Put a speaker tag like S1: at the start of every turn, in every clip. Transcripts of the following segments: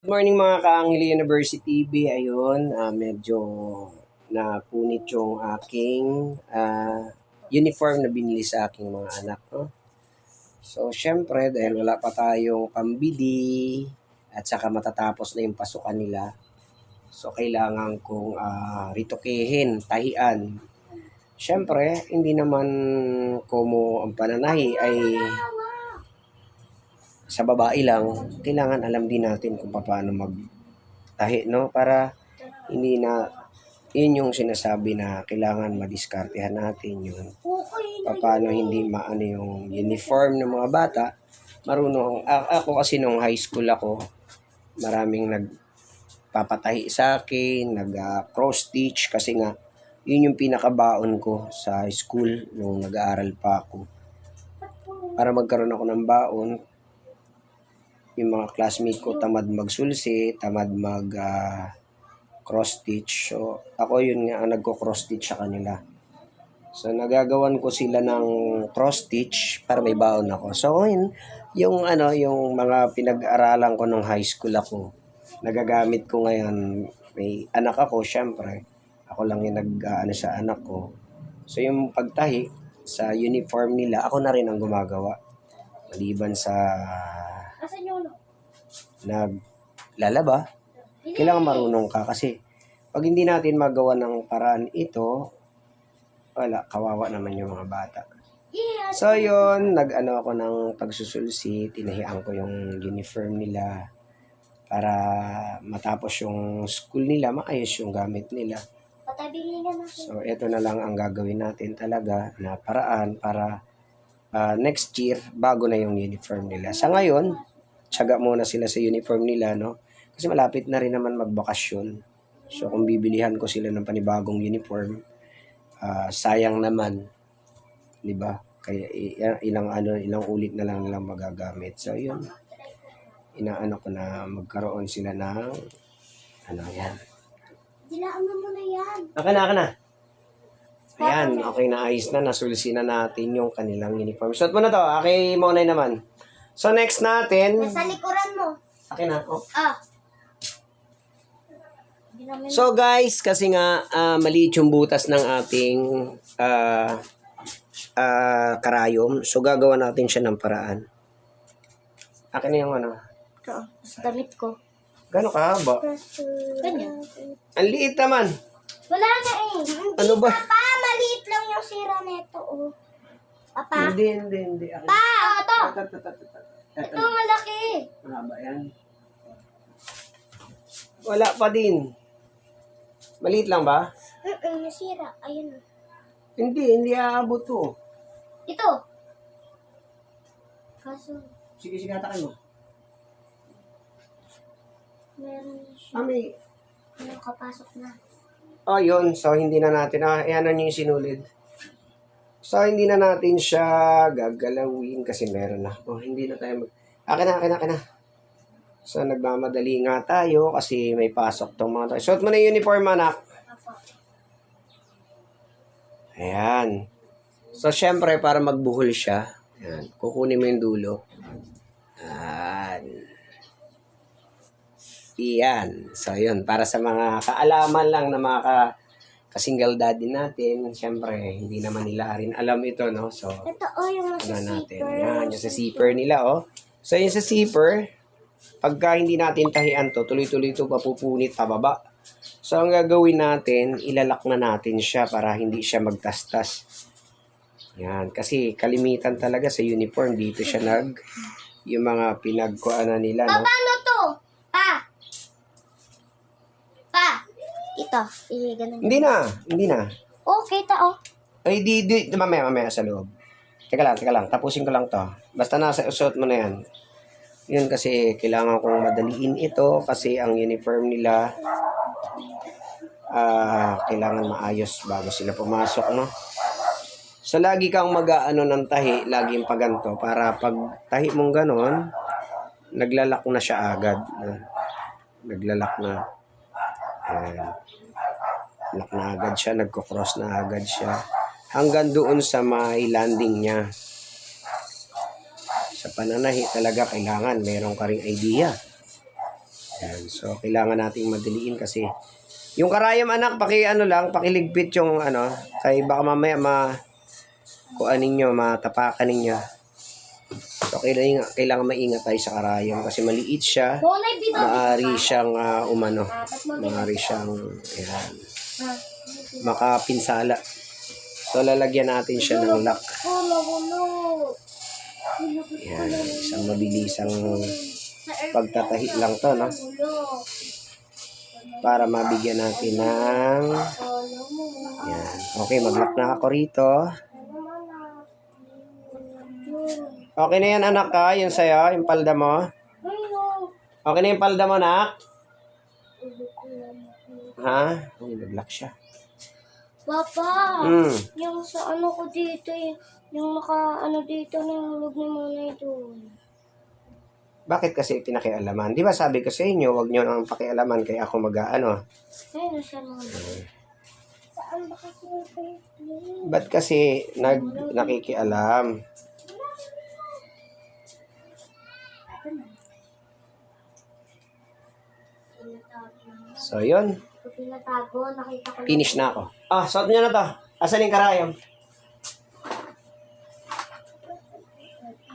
S1: Good morning mga Kaangili University TV. Ayun, medyo napunit yung aking uniform na binili sa aking mga anak. No? So, syempre, dahil wala pa tayong pambili at saka matatapos na yung pasukan nila, so kailangan kong ritokehin, tahian. Syempre, hindi naman como ang pananahi ay sa babae lang, kailangan alam din natin kung paano magtahi, no? Para hindi na, yun yung sinasabi na kailangan madiskartehan natin yun. Paano hindi maano yung uniform ng mga bata. Marunong, ako kasi nung high school ako, maraming nagpapatahi sa akin, cross stitch kasi nga, yun yung pinakabaon ko sa school nung nag-aaral pa ako. Para magkaroon ako ng baon, yung mga classmate ko tamad magsulsi, tamad cross stitch. So ako yun nga ang nagko-cross stitch sa kanila. So nagagawan ko sila ng cross stitch para may baon ako. So yun, yung yung mga pinag-aralan ko nung high school ako, nagagamit ko ngayon. May anak ako, syempre. Ako lang yung sa anak ko. So yung pagtahi sa uniform nila, ako na rin ang gumagawa. Maliban sa naglalaba, kailangan marunong ka kasi pag hindi natin magawa ng paraan ito, wala, kawawa naman yung mga bata. So yun, ako ng pagsusulsi, tinahian ko yung uniform nila para matapos yung school nila, maayos yung gamit nila. So ito na lang ang gagawin natin talaga na paraan para next year, bago na yung uniform nila. Sa ngayon, tiyaga muna sila sa uniform nila, no? Kasi malapit na rin naman magbakasyon. So kung bibilihan ko sila ng panibagong uniform, sayang naman, 'di ba? Kaya ilang ulit na lang nilang magagamit. So yun. Inaano ko na magkaroon sila ng yan. Dilaan mo na yan. Akin na. Ayan, okay na, ayos na, nasulsi na natin yung kanilang uniform. Suot mo na to, okay, Monay naman. So next natin,
S2: nasa likuran mo.
S1: akin na, oh. So guys, kasi nga maliit yung butas ng ating karayom. So gagawa natin siya ng paraan. Akin na yung
S2: Ito, sa damit ko.
S1: Gano'ng kahaba?
S2: Ganyan.
S1: Ang liit naman.
S2: Wala na eh.
S1: Ano ba?
S2: Papa, maliit lang yung sira nito. Oh. Papa.
S1: Hindi.
S2: Pa, ito. Ito malaki.
S1: Mahaba yan. Wala pa din. Maliit lang ba?
S2: Nasira. Ayun.
S1: Hindi aabot to.
S2: Ito. Kaso,
S1: Sige, hatakan mo.
S2: meron siya.
S1: May...
S2: Nakapasok na.
S1: Oh, yun. So, hindi na natin. Ayan na yung sinulid. So, hindi na natin siya gagalawin kasi meron na. Oh, hindi na tayo Akin na. So, nagmamadali nga tayo kasi may pasok tong mga tayo. Suot mo na yung uniform, anak. Ayan. So, syempre, para magbuhol siya, ayan, kukunin mo yung dulo. Iyan. So, yun. Para sa mga kaalaman lang na mga ka-single daddy natin, syempre, hindi naman nila rin alam ito, no? So,
S2: Ito, yung sa
S1: natin.
S2: zipper.
S1: Yan, yung sa zipper nila, oh. So, yung sa zipper, pagka hindi natin tahian to, tuloy-tuloy ito papupunit pababa. So, ang gagawin natin, ilalak na natin siya para hindi siya magtastas. Yan. Kasi kalimitan talaga sa uniform, dito siya yung mga pinagkuanan nila, no?
S2: Paano to? Pa. Ito. Ganun.
S1: Hindi na.
S2: Okay, oh.
S1: Ay, mamaya sa loob. Teka lang. Tapusin ko lang to. Basta nasa usot mo na yan. Yun kasi kailangan kong madaliin ito kasi ang uniform nila kailangan maayos bago sila pumasok, no? So, lagi kang mag-aano ng tahi, laging paganto para pag tahi mong ganon, naglalak na siya agad. Naglalak na. Ayan. Lock na agad siya, nagko-cross na agad siya. Hanggang doon sa may landing niya. Sa pananahi talaga kailangan meron ka ring idea. Yan. So, kailangan nating madaliin kasi yung karayom anak, pakiligpit yung kay baka mamaya kuanin nyo, matapakan ninyo. So, kailangan maingat tayo sa karayom kasi maliit siya.
S2: Bonay, binabi.
S1: Maari siyang maari siyang makapinsala. So, lalagyan natin siya ng lock.
S2: Hulo.
S1: Yan, isang mabilisang pagtatahi lang to, no? Para mabigyan natin ng yan. Okay, mag-lock na ako rito. Okay na yan, anak ka. Yun sa'yo, yung palda mo. Okay na yung palda mo, anak? Ha? Uy, nag-lock siya.
S2: Papa,
S1: Hmm.
S2: yung sa ko dito, yung dito na yung hulog ni Mona ito.
S1: Bakit kasi pinakialaman? Di ba sabi ko sa inyo, wag nyo nang pakialaman kaya ako mag-ano.
S2: Ay, nasa Mona. Saan ba kasi yung Facebook?
S1: Ba't kasi nakikialam? So, yun.
S2: Pag pinatago, nakita ko.
S1: Finish na ako. Ah, suot nyo na to. Asan yung karayom?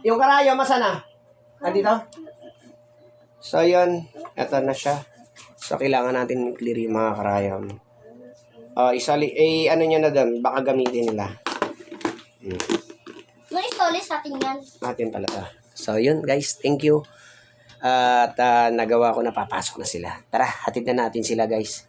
S1: Yung karayom, asan na? Andito? So, yun. Ito na siya. So, kailangan natin i-clear yung mga karayom. Ano nyo na doon. Baka gamitin nila.
S2: No, istoli sa atin yan.
S1: Natin pala to. So, yun guys. Thank you. At nagawa ko na, papasok na sila. Tara, hatid na natin sila guys.